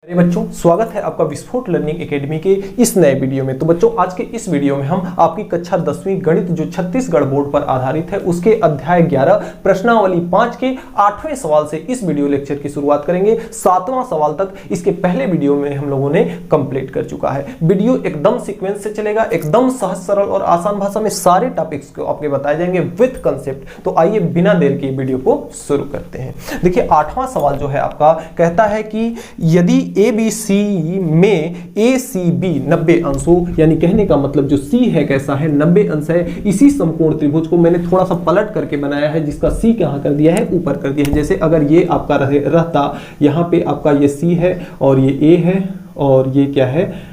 बच्चों, स्वागत है आपका विस्फोट लर्निंग एकेडमी के इस नए वीडियो में। तो बच्चों, आज के इस वीडियो में हम आपकी कक्षा 10वीं गणित जो छत्तीसगढ़ बोर्ड पर आधारित है उसके अध्याय 11 प्रश्नावली 5 के 8वें सवाल से इस वीडियो लेक्चर की शुरुआत करेंगे। 7वां सवाल तक इसके पहले वीडियो में हम लोगों ने कंप्लीट कर चुका है। वीडियो एकदम सीक्वेंस से चलेगा, एकदम सहज सरल और आसान भाषा में सारे टॉपिक्स को आपके बताए जाएंगे विद कंसेप्ट। तो आइए बिना देर के वीडियो को शुरू करते हैं। देखिए, 8वां सवाल जो है आपका कहता है कि यदि ABC में ACB 90 अंशों, यानी कहने का मतलब जो C है कैसा है, 90 अंश है। इसी समकोण त्रिभुज को मैंने थोड़ा सा पलट करके बनाया है, जिसका C कहां कर दिया है, ऊपर कर दिया है। जैसे अगर ये आपका रहता, यहां पे आपका ये C है और ये A है और ये क्या है,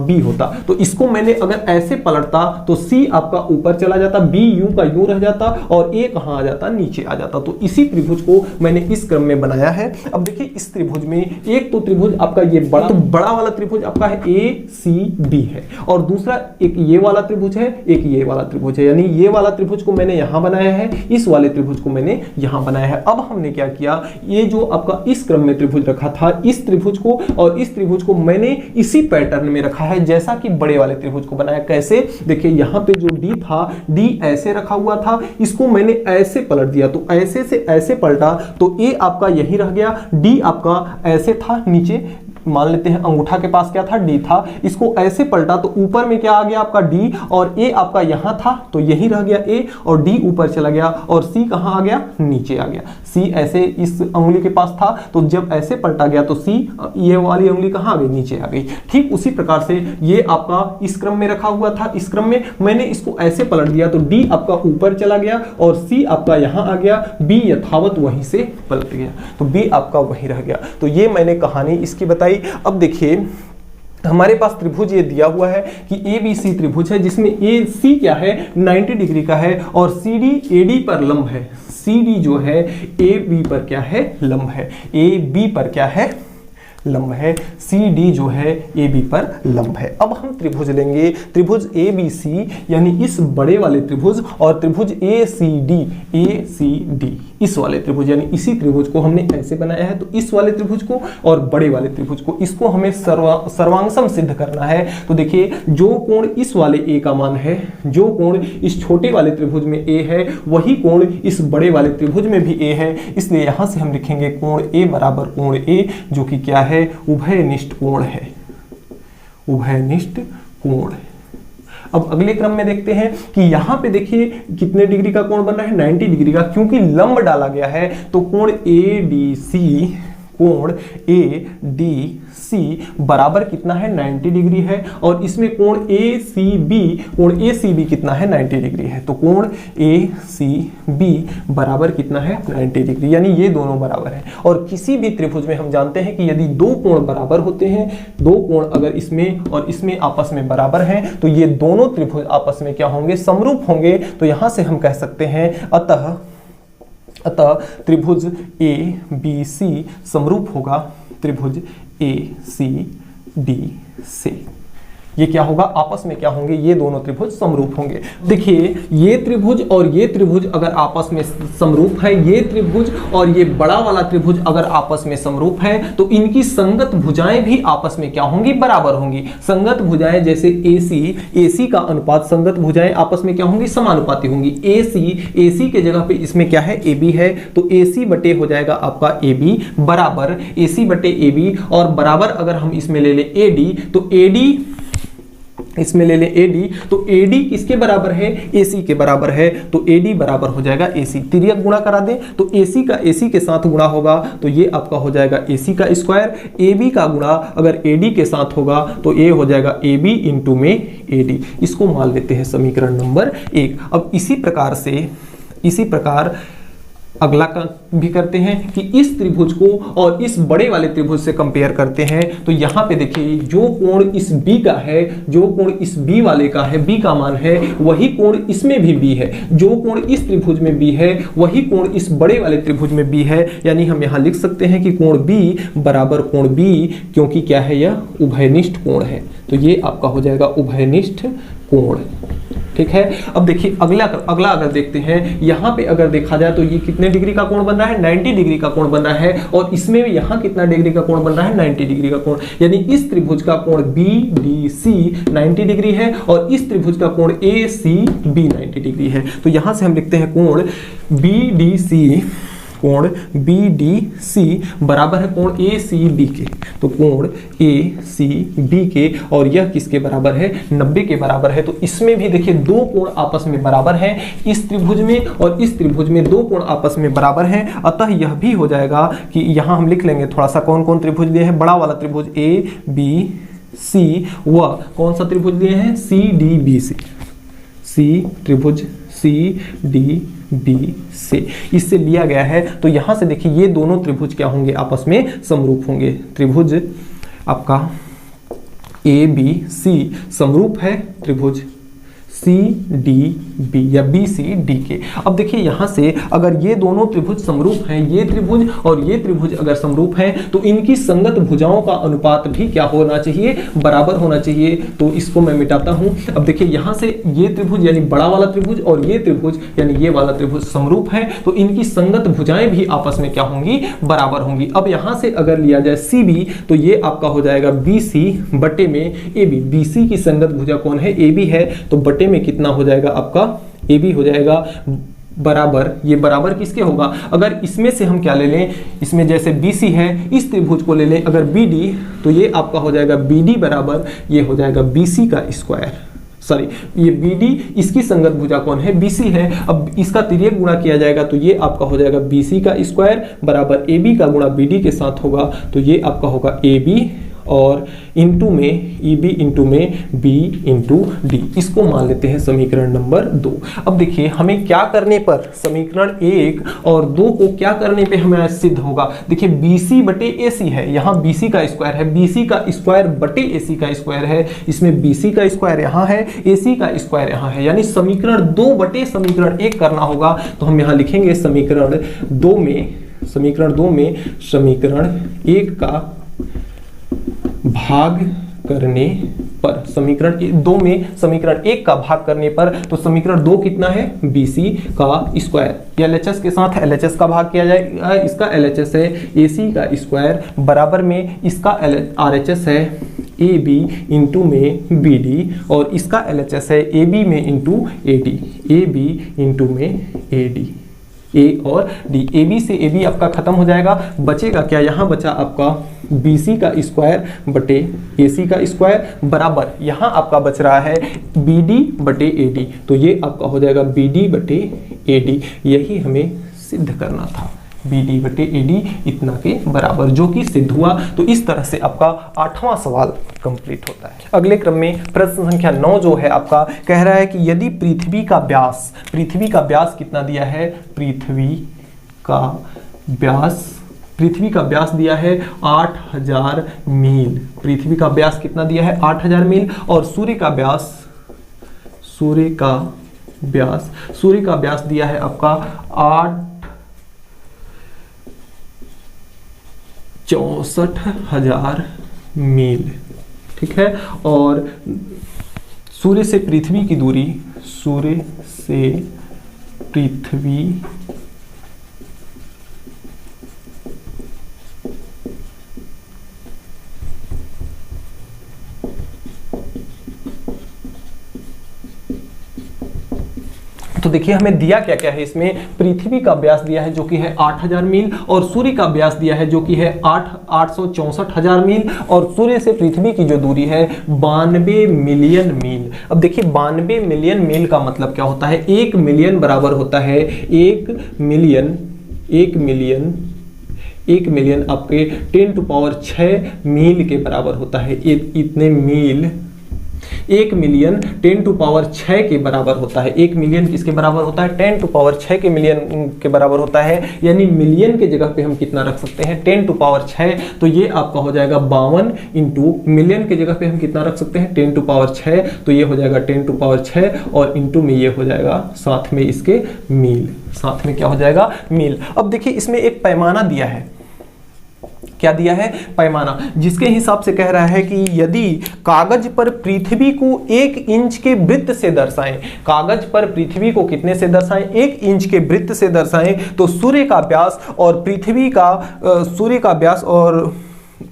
B होता। तो इसको मैंने अगर ऐसे पलटता तो C आपका ऊपर चला जाता, B यूं का यूं रह जाता और A कहां आ जाता, नीचे आ जाता। तो इसी त्रिभुज को मैंने इस क्रम में बनाया है। अब देखिए, इस त्रिभुज में एक तो त्रिभुज आपका ये बड़ा, तो बड़ा वाला त्रिभुज आपका है ACB है, और दूसरा एक ये वाला त्रिभुज है, एक ये वाला त्रिभुज है। यानी ये वाला त्रिभुज को मैंने यहां बनाया है, इस वाले त्रिभुज को मैंने यहां बनाया है। अब हमने क्या किया, ये जो आपका इस क्रम में त्रिभुज रखा था, इस त्रिभुज को और इस त्रिभुज को मैंने इसी पैटर्न में रखा है जैसा कि बड़े वाले त्रिभुज को बनाया। कैसे, देखिए यहां पे जो D था, D ऐसे रखा हुआ था, इसको मैंने ऐसे पलट दिया। तो ऐसे से ऐसे पलटा तो A आपका यही रह गया, D आपका ऐसे था नीचे, मान लेते हैं अंगूठा के पास क्या था, D था। इसको ऐसे पलटा तो ऊपर में क्या आ गया आपका D, और A आपका यहां था तो यही रह गया A, और D ऊपर चला गया और C कहां आ गया, नीचे आ गया। C ऐसे इस उंगली के पास था, तो जब ऐसे पलटा गया तो C, ये वाली उंगली कहां आ गई, नीचे आ गई। ठीक उसी प्रकार से ये आपका इस क्रम में रखा हुआ था, इस क्रम में मैंने इसको ऐसे पलट दिया तो D आपका ऊपर चला गया और C आपका यहां आ गया, B यथावत वहीं से पलट गया, तो B आपका वहीं रह गया। तो ये मैंने कहानी इसकी बताई। अब देखिए, हमारे पास त्रिभुज ये दिया हुआ है कि ABC त्रिभुज है, जिसमें AC क्या है, 90 डिग्री का है और CD AD पर लंब है। CD जो है AB पर क्या है, लंब है। AB पर क्या है, लंब है। CD जो है AB पर लंब है। अब हम त्रिभुज लेंगे, त्रिभुज ABC यानी इस बड़े वाले त्रिभुज, और त्रिभुज ACD इस वाले त्रिभुज, यानी इसी त्रिभुज को हमने ऐसे बनाया है। तो इस वाले त्रिभुज को और बड़े वाले त्रिभुज को, इसको हमें सर्वांगसम सिद्ध करना है। तो देखिए, जो कोण इस वाले A का मान है, जो कोण इस छोटे वाले त्रिभुज में A है, वही कोण इस बड़े वाले त्रिभुज में भी A है। इसलिए यहां से हम लिखेंगे कोण A बराबर कोण A, जो कि क्या है, उभयनिष्ठ कोण है, उभयनिष्ठ कोण। अब अगले क्रम में देखते हैं कि यहां पे देखिए कितने डिग्री का कोण बन रहा है, 90 डिग्री का। क्योंकि लंब डाला गया है तो कोण ADC बराबर कितना है, 90 डिग्री है, और इसमें कोण ACB कितना है, 90 डिग्री है। तो कोण ACB बराबर कितना है, 90 डिग्री, यानी ये दोनों बराबर है। और किसी भी त्रिभुज में हम जानते हैं कि यदि दो कोण बराबर होते हैं, दो कोण अगर इसमें और इसमें आपस में बराबर हैं, तो ये दोनों त्रिभुज आपस में क्या होंगे, समरूप होंगे। तो यहां से हम कह सकते हैं अतः त्रिभुज ABC समरूप होगा त्रिभुज ACD से। ये क्या होगा, आपस में क्या होंगे, ये दोनों त्रिभुज समरूप होंगे। देखिए, ये त्रिभुज और ये त्रिभुज अगर आपस में समरूप है, ये त्रिभुज और ये बड़ा वाला त्रिभुज अगर आपस में समरूप है, तो इनकी संगत भुजाएं भी आपस में क्या होंगी, बराबर होंगी। संगत भुजाएं जैसे AC का अनुपात, संगत भुजाएं आपस में क्या होंगी, समानुपाती होंगी। AC के जगह पे इसमें क्या है, AB है, तो AC बटे हो जाएगा आपका AB बराबर AC बटे AB, और बराबर अगर हम इसमें ले ले AD, तो AD इसमें ले लें AD, तो AD किसके बराबर है, AC के बराबर है। तो AD बराबर हो जाएगा AC, तिर्यक गुणा करा दें तो AC का AC के साथ गुणा होगा तो ये आपका हो जाएगा AC का स्क्वायर। AB का गुणा अगर AD के साथ होगा तो ये हो जाएगा AB इंटू में AD। इसको मान लेते हैं समीकरण नंबर 1। अब इसी प्रकार अगला का भी करते हैं कि इस त्रिभुज को और इस बड़े वाले त्रिभुज से कंपेयर करते हैं। तो यहां पे देखिए, जो कोण इस B का है, जो कोण इस B वाले का है, B का मान है, वही कोण इसमें भी B है। जो कोण इस त्रिभुज में B है, वही कोण इस बड़े वाले त्रिभुज में B है। यानी हम यहां लिख सकते हैं कि कोण B बराबर कोण B, क्योंकि क्या है, यह उभयनिष्ठ कोण है। तो ये आपका हो जाएगा उभयनिष्ठ कोण। ठीक है। अब देखिए अगला अगर देखते हैं, यहाँ पे अगर देखा जाए तो ये कितने डिग्री का कोण बन रहा है, 90 डिग्री का कोण बन रहा है, और इसमें भी यहाँ कितना डिग्री का कोण बन रहा है, 90 डिग्री का कोण। यानी इस त्रिभुज का कोण BDC 90 डिग्री है और इस त्रिभुज का कोण ACB 90 डिग्री है। तो यहाँ से हम लिखते हैं कोण BDC बराबर है कोण ACB के। तो कोण ACB के, और यह किसके बराबर है, 90 के बराबर है। तो इसमें भी देखिए दो कोण आपस में बराबर हैं, इस त्रिभुज में और इस त्रिभुज में दो कोण आपस में बराबर हैं। अतः यह भी हो जाएगा कि यहाँ हम लिख लेंगे थोड़ा सा कौन कौन त्रिभुज दिए हैं, बड़ा वाला त्रिभुज ABC व कौन सा त्रिभुज दिए हैं, CDBC, त्रिभुज CDBC इससे लिया गया है। तो यहां से देखिए ये दोनों त्रिभुज क्या होंगे, आपस में समरूप होंगे। त्रिभुज आपका ABC समरूप है त्रिभुज CDB या BCD के। अब देखिए यहां से अगर ये दोनों त्रिभुज समरूप हैं, ये त्रिभुज और ये त्रिभुज अगर समरूप हैं, तो इनकी संगत भुजाओं का अनुपात भी क्या होना चाहिए, बराबर होना चाहिए। तो इसको मैं मिटाता हूं। अब देखिए यहां से ये त्रिभुज यानी बड़ा वाला त्रिभुज और ये त्रिभुज यानी ये वाला त्रिभुज समरूप है, तो इनकी संगत भुजाएं भी आपस में क्या होंगी, बराबर होंगी। अब यहां से अगर लिया जाए CB, तो ये आपका हो जाएगा BC बटे में AB। BC की संगत भुजा कौन है, AB है, तो बटे में कितना हो जाएगा आपका, AB हो जाएगा बराबर, ये बराबर किसके होगा, अगर इसमें से हम क्या ले लें, इसमें जैसे BC है, इस त्रिभुज को ले लें अगर BD, तो ये आपका हो जाएगा BD बराबर, ये हो जाएगा BC का स्क्वायर। सॉरी, ये BD इसकी संगत भुजा कौन है, BC है। अब इसका तिर्यक गुणा किया जाएगा तो ये आपका हो जाएगा BC का स्क्वायर बराबर AB का गुणा BD के साथ होगा, तो ये आपका होगा AB और इंटू में EB इंटू में B इंटू D। इसको मान लेते हैं समीकरण नंबर 2। अब देखिए हमें क्या करने पर, समीकरण 1 और 2 को क्या करने पे हमें सिद्ध होगा। देखिए BC बटे AC है, यहाँ BC का स्क्वायर है, BC का स्क्वायर बटे AC का स्क्वायर है, इसमें BC का स्क्वायर यहाँ है, AC का स्क्वायर यहाँ है, यानी समीकरण 2 बटे समीकरण 1 करना होगा। तो हम यहाँ लिखेंगे समीकरण 2 में समीकरण 1 का भाग करने पर, समीकरण 2 में समीकरण 1 का भाग करने पर, तो समीकरण 2 कितना है, BC का स्क्वायर। LHS के साथ LHS का भाग किया जाएगा, इसका LHS है AC का स्क्वायर बराबर में इसका RHS है AB इंटू में BD और इसका LHS है AB में इंटू AD, AB इंटू में AD, A और D। AB से AB आपका खत्म हो जाएगा, बचेगा क्या, यहाँ बचा आपका BC का स्क्वायर बटे AC का स्क्वायर बराबर, यहाँ आपका बच रहा है BD बटे AD, तो ये आपका हो जाएगा BD बटे AD। यही हमें सिद्ध करना था, BD बटे AD इतना के बराबर, जो कि सिद्ध हुआ। तो इस तरह से आपका 8वां सवाल कंप्लीट होता है। अगले क्रम में प्रश्न संख्या 9 जो है आपका कह रहा है कि यदि पृथ्वी का व्यास कितना दिया है, पृथ्वी का व्यास दिया है 8000 मील, पृथ्वी का व्यास कितना दिया है, 8000 मील, और सूर्य का व्यास दिया है आपका 64,000 मील, ठीक है। और सूर्य से पृथ्वी की दूरी, तो देखिए हमें दिया क्या क्या है इसमें, पृथ्वी का व्यास दिया है जो कि है 8000 मील, और सूर्य का व्यास दिया है जो कि है 864,000 मील, और सूर्य से पृथ्वी की जो दूरी है 92 मिलियन मील। अब देखिए 92 मिलियन मील का मतलब क्या होता है, 1 मिलियन बराबर होता है 1 मिलियन आपके 10⁶ मील के बराबर होता है। इतने मील 1 मिलियन 10⁶ के बराबर होता है। 1 मिलियन किसके बराबर होता है, 10⁶ के मिलियन के बराबर होता है, यानी मिलियन के जगह पे हम कितना रख सकते हैं, 10⁶। तो ये आपका हो जाएगा 52 इंटू मिलियन के जगह पे हम कितना रख सकते हैं, 10⁶, तो ये हो जाएगा 10⁶ और इंटू में ये हो जाएगा साथ में इसके मील, साथ में क्या हो जाएगा, मील। अब देखिए इसमें एक पैमाना दिया है, क्या दिया है? पैमाना, जिसके हिसाब से कह रहा है कि यदि कागज पर पृथ्वी को 1 इंच के वृत्त से दर्शाएं, कागज पर पृथ्वी को कितने से दर्शाएं? 1 इंच के वृत्त से दर्शाएं, तो सूर्य का व्यास और पृथ्वी का सूर्य का व्यास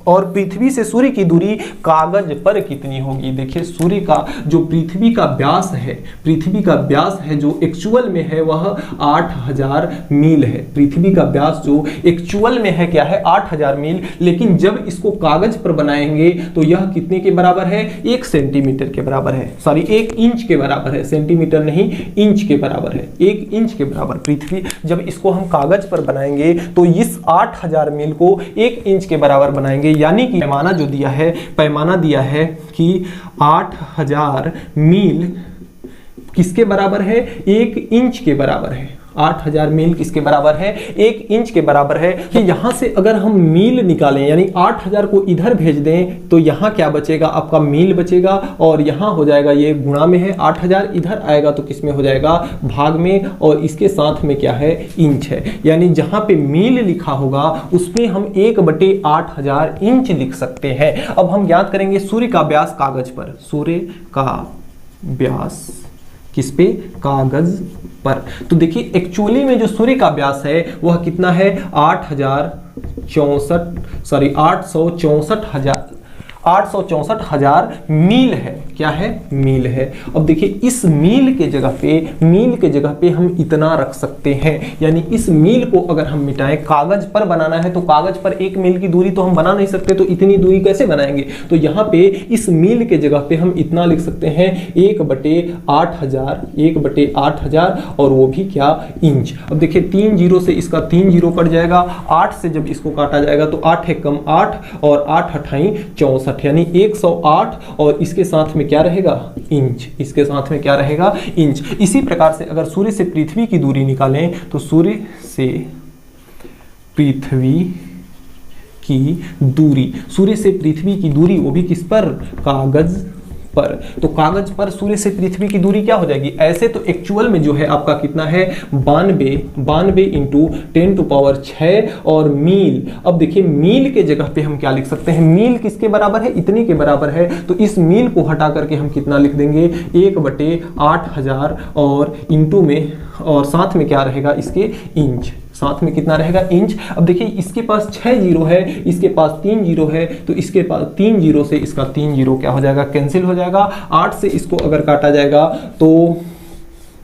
और पृथ्वी से सूर्य की दूरी कागज पर कितनी होगी? देखिए सूर्य का जो पृथ्वी का व्यास है जो एक्चुअल में है वह 8000 मील है। पृथ्वी का व्यास जो एक्चुअल में है क्या है? 8000 मील। लेकिन जब इसको कागज पर बनाएंगे तो यह कितने के बराबर है? 1 सेंटीमीटर के बराबर है, सॉरी 1 इंच के बराबर है, सेंटीमीटर नहीं इंच के बराबर है, 1 इंच के बराबर। पृथ्वी जब इसको हम कागज पर बनाएंगे तो इस 8000 मील को 1 इंच के बराबर बनाएंगे, यानी कि पैमाना जो दिया है, पैमाना दिया है कि 8000 मील किसके बराबर है? 1 इंच के बराबर है। 8000 मील किसके बराबर है? 1 इंच के बराबर है। कि यहां से अगर हम मील निकालें यानी 8000 को इधर भेज दें तो यहां क्या बचेगा? आपका मील बचेगा, और यहां हो जाएगा ये गुणा में है, 8000 इधर आएगा तो किस में हो जाएगा? भाग में, और इसके साथ में क्या है? इंच है। यानी जहां पे मील लिखा होगा उसमें हम 1/8000 इंच लिख सकते हैं। अब हम ज्ञात करेंगे सूर्य का व्यास कागज पर, सूर्य का व्यास किस पे? कागज पर। तो देखिए एक्चुअली में जो सूर्य का व्यास है वह कितना है? 864,000 मील है। क्या है? मील है। अब देखिए इस मील के जगह पे हम इतना रख सकते हैं, यानी इस मील को अगर हम मिटाएं, कागज पर बनाना है तो कागज पर 1 मील की दूरी तो हम बना नहीं सकते, तो इतनी दूरी कैसे बनाएंगे? तो यहाँ पे इस मील के जगह पे हम इतना लिख सकते हैं 1/8000 और वो भी क्या? इंच। अब देखिए 3 जीरो से इसका 3 जीरो कट जाएगा, 8 से जब इसको काटा जाएगा तो 8 एकम 8 और 8 अठाई 64, यानी 108, और इसके साथ में क्या रहेगा? इंच। इसके साथ में क्या रहेगा? इंच। इसी प्रकार से अगर सूर्य से पृथ्वी की दूरी निकालें तो सूर्य से पृथ्वी की दूरी वो भी किस पर? कागज पर। तो कागज पर सूर्य से पृथ्वी की दूरी क्या हो जाएगी? ऐसे तो एक्चुअल में जो है आपका कितना है? 92 इंटू 10⁶ और मील। अब देखिए मील के जगह पे हम क्या लिख सकते हैं? मील किसके बराबर है? इतने के बराबर है। तो इस मील को हटा करके हम कितना लिख देंगे? 1/8000 और इंटू में, और साथ में क्या रहेगा? इसके इंच। साथ में कितना रहेगा? इंच। अब देखिए इसके पास 6 जीरो है, इसके पास 3 जीरो है, तो इसके पास 3 जीरो से इसका 3 जीरो क्या हो जाएगा? कैंसिल हो जाएगा। 8 से इसको अगर काटा जाएगा तो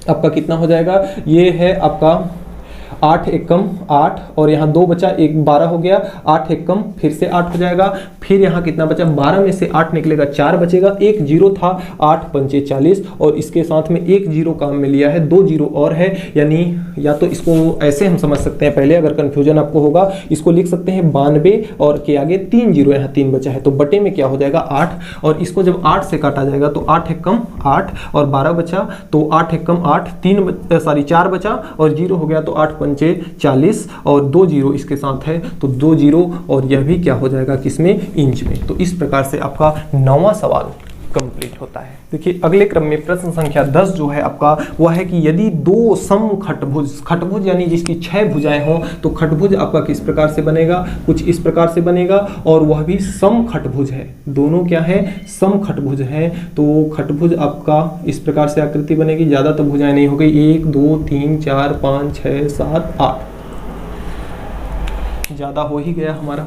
आपका कितना हो जाएगा? ये है आपका 8 एकम 8 और यहाँ 2 बचा, 1 12 हो गया, 8 एकम फिर से 8 हो जाएगा, फिर यहाँ कितना बचा? 12 में से 8 निकलेगा, 4 बचेगा, 1 जीरो था, 8 पंचे 40, और इसके साथ में 1 जीरो काम में लिया है, 2 जीरो और है, यानी या तो इसको ऐसे हम समझ सकते हैं, पहले अगर कंफ्यूजन आपको होगा इसको लिख सकते हैं 92 और के आगे 3 जीरो, यहाँ 3 बचा है, तो बटे में क्या हो जाएगा? 8, और इसको जब 8 से काटा जाएगा तो 8 एकम 8 और 12 बचा, तो 8 एकम 8 4 बचा और जीरो हो गया, तो 8 पंचे 40 और 2 जीरो इसके साथ है, तो 2 जीरो, और यह भी क्या हो जाएगा? किसमें? इंच में। तो इस प्रकार से आपका 9वां सवाल कंप्लीट होता है। देखिए अगले क्रम में प्रश्न संख्या 10 जो है आपका वह है कि यदि 2 सम खटभुज यानी जिसकी 6 भुजाएं हों तो खटभुज आपका किस प्रकार से बनेगा? कुछ इस प्रकार से बनेगा, और वह भी सम खटभुज है। दोनों क्या है? सम खटभुज है। तो खटभुज आपका इस प्रकार से आकृति बनेगी, ज्यादा तो भुजाएं नहीं हो गई, 1 2 3 4 5 6 7 8, ज्यादा हो ही गया हमारा।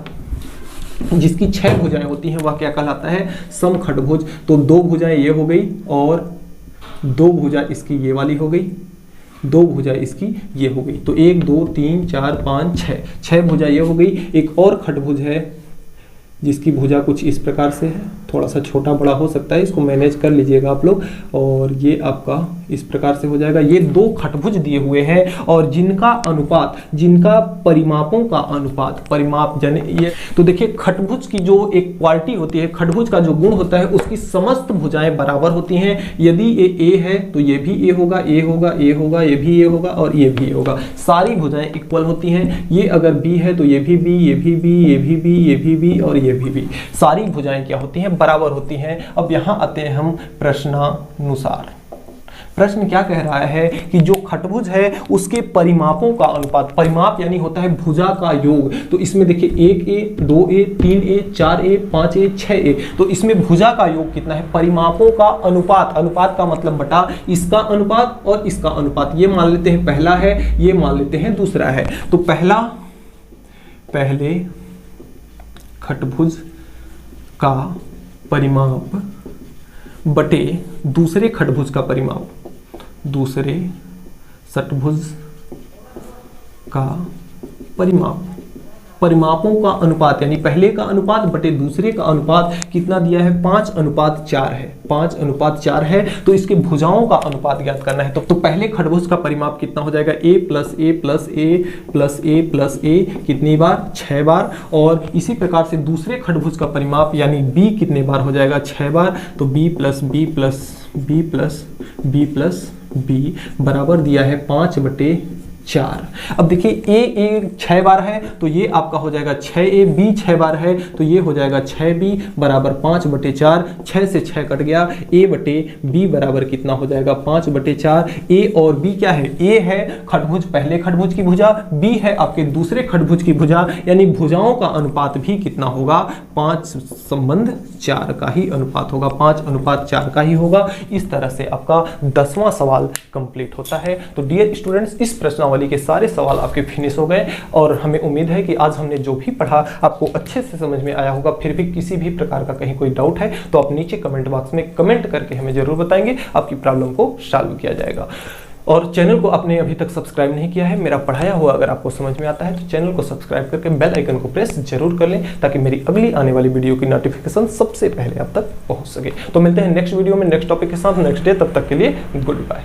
जिसकी 6 भुजाएं होती हैं वह क्या कहलाता है? समखटभुज। तो 2 भुजाएं ये हो गई और 2 भुजा इसकी ये वाली हो गई, 2 भुजा इसकी ये हो गई, तो 1 2 3 4 5 6 भुजा ये हो गई। एक और खटभुज है जिसकी भुजा कुछ इस प्रकार से है, थोड़ा सा छोटा बड़ा हो सकता है, इसको मैनेज कर लीजिएगा आप लोग, और ये आपका इस प्रकार से हो जाएगा। ये 2 खटभुज दिए हुए हैं और जिनका अनुपात, जिनका परिमापों का अनुपात, परिमाप जन ये, तो देखिए खटभुज की जो एक क्वालिटी होती है, खटभुज का जो गुण होता है, उसकी समस्त भुजाएं बराबर होती हैं। यदि ये ए है तो ये भी ए होगा, ए होगा, ए होगा, ये भी ए होगा और ये भी ए होगा, सारी भुजाएं इक्वल होती हैं। ये अगर बी है तो ये भी बी, ये भी बी, ये भी बी, ये भी बी और ये भी बी, सारी भुजाएं क्या होती हैं? बराबर होती हैं। अब यहां आते हैं हम प्रश्नानुसार। प्रश्न क्या कह रहा है कि जो खटभुज है उसके परिमापों का अनुपात, परिमाप यानी होता है भुजा का योग, तो इसमें देखिए 1a, 2a, 3a, 4a, 5a, 6a, तो इसमें भुजा का योग कितना है, परिमापों का अनुपात, अनुपात का मतलब बटा इसका अनुपात और इसका अनुपात, ये मान लेते हैं पहला है, ये मान लेते हैं दूसरा है। तो पहले खटभुज का परिमाप बटे दूसरे खटभुज का परिमाप, दूसरे षटभुज का परिमाप, परिमापों का अनुपात यानी पहले का अनुपात बटे दूसरे का अनुपात कितना दिया है, 5:4 है, 5:4 है। तो इसके भुजाओं का अनुपात ज्ञात करना है। तो पहले खटभुज का परिमाप कितना हो जाएगा, a plus A plus A plus A plus A, कितनी बार, 6 बार। और इसी प्रकार से दूसरे खटभुज का परिमाप यानी b कितने बार हो जाएगा, 6 बार। तो b plus b plus b plus b plus b बराबर दिया है 5/4। अब देखिए a 6 बार है तो ये आपका हो जाएगा 6a, b 6 बार है तो ये हो जाएगा 6b बराबर 5/4। 6 से 6 कट गया, a बटे b बराबर कितना हो जाएगा, 5/4। a और b क्या है, a है खटभुज, पहले खटभुज की भुजा, b है आपके दूसरे खटभुज की भुजा, यानी भुजाओं का अनुपात भी कितना होगा, 5:4 का ही अनुपात होगा, 5:4 का ही होगा। इस तरह से आपका 10वां सवाल कंप्लीट होता है। तो डियर स्टूडेंट्स, इस प्रश्नावली के सारे सवाल आपके फिनिश हो गए और हमें उम्मीद है कि आज हमने जो भी पढ़ा आपको अच्छे से समझ में आया होगा। फिर भी किसी भी प्रकार का कहीं कोई डाउट है तो आप नीचे कमेंट बॉक्स में कमेंट करके हमें जरूर बताएंगे, आपकी प्रॉब्लम को सॉल्व किया जाएगा। और चैनल को आपने अभी तक सब्सक्राइब नहीं किया है, मेरा पढ़ाया हुआ अगर आपको समझ में आता है तो चैनल को सब्सक्राइब करके बेल आइकन को प्रेस जरूर कर लें ताकि मेरी अगली आने वाली वीडियो की नोटिफिकेशन सबसे पहले आप तक पहुंच सके। तो मिलते हैं नेक्स्ट वीडियो में नेक्स्ट टॉपिक के साथ नेक्स्ट डे, तब तक के लिए गुड बाय।